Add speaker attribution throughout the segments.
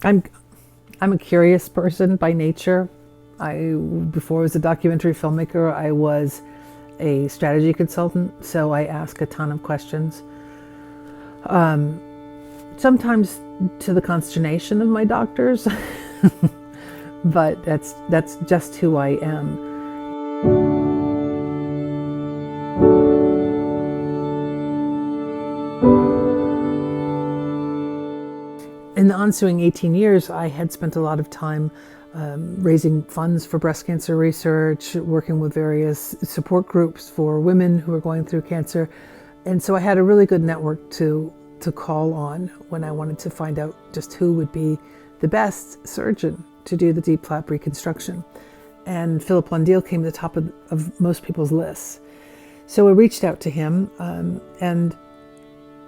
Speaker 1: I'm I'm a curious person by nature. Before I was a documentary filmmaker, I was a strategy consultant, so I ask a ton of questions. Sometimes to the consternation of my doctors, but that's just who I am. In the ensuing 18 years, I had spent a lot of time raising funds for breast cancer research, working with various support groups for women who are going through cancer. And so I had a really good network to call on when I wanted to find out just who would be the best surgeon to do the deep flap reconstruction. And Philip Lundeel came to the top of most people's lists. So I reached out to him and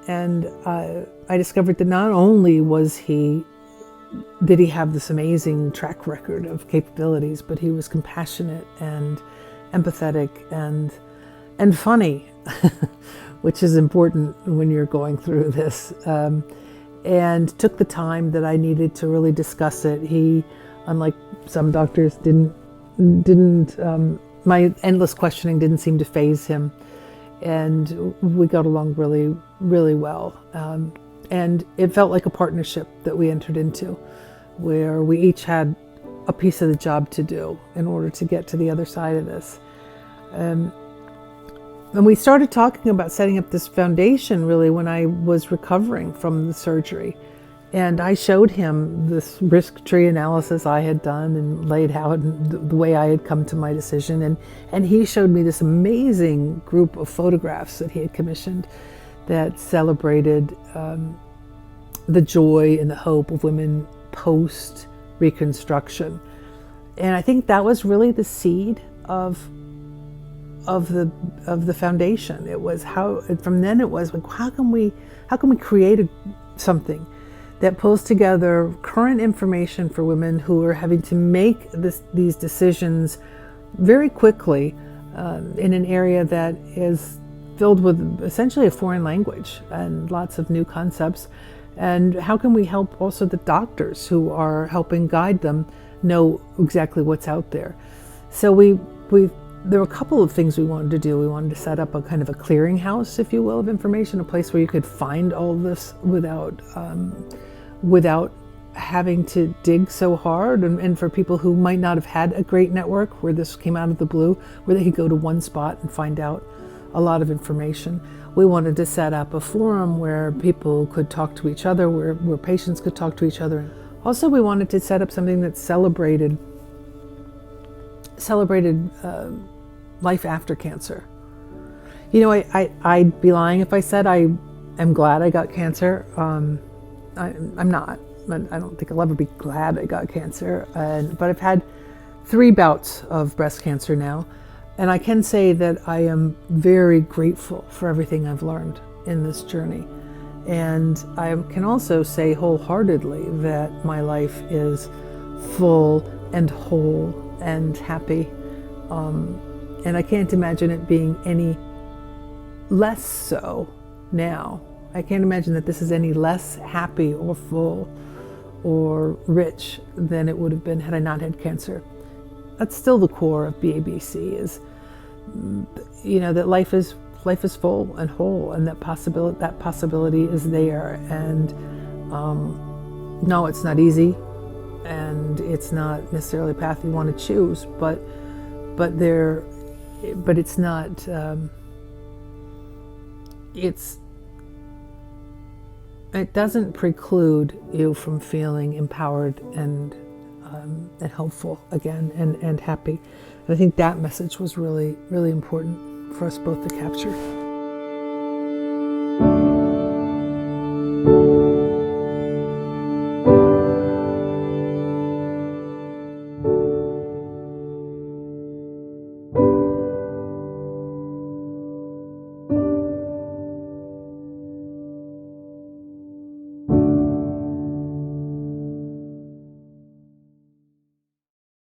Speaker 1: I discovered that not only did he have this amazing track record of capabilities, but he was compassionate and empathetic and funny, which is important when you're going through this, and took the time that I needed to really discuss it. He, unlike some doctors, my endless questioning didn't seem to faze him. And we got along really, really well. And it felt like a partnership that we entered into, where we each had a piece of the job to do in order to get to the other side of this. And we started talking about setting up this foundation really when I was recovering from the surgery. And I showed him this risk tree analysis I had done and laid out the way I had come to my decision. And he showed me this amazing group of photographs that he had commissioned that celebrated the joy and the hope of women post-reconstruction. And I think that was really the seed of the foundation. It was from then it was like, how can we create something that pulls together current information for women who are having to make these decisions very quickly in an area that is filled with essentially a foreign language and lots of new concepts. And how can we help also the doctors who are helping guide them know exactly what's out there? So there were a couple of things we wanted to do. We wanted to set up a kind of a clearinghouse, if you will, of information, a place where you could find all of this without having to dig so hard, and for people who might not have had a great network where this came out of the blue, where they could go to one spot and find out a lot of information. We wanted to set up a forum where people could talk to each other, where patients could talk to each other. Also, we wanted to set up something that celebrated life after cancer. You know, I'd be lying if I said I am glad I got cancer. I'm not. I don't think I'll ever be glad I got cancer. But I've had 3 bouts of breast cancer now. And I can say that I am very grateful for everything I've learned in this journey. And I can also say wholeheartedly that my life is full and whole and happy. And I can't imagine it being any less so now. I can't imagine that this is any less happy or full or rich than it would have been had I not had cancer. That's still the core of BABC, is, you know, that life is full and whole, and that possibility is there. And no, it's not easy, and it's not necessarily a path you want to choose, but it's not. It doesn't preclude you from feeling empowered and hopeful again and happy. And I think that message was really, really important for us both to capture.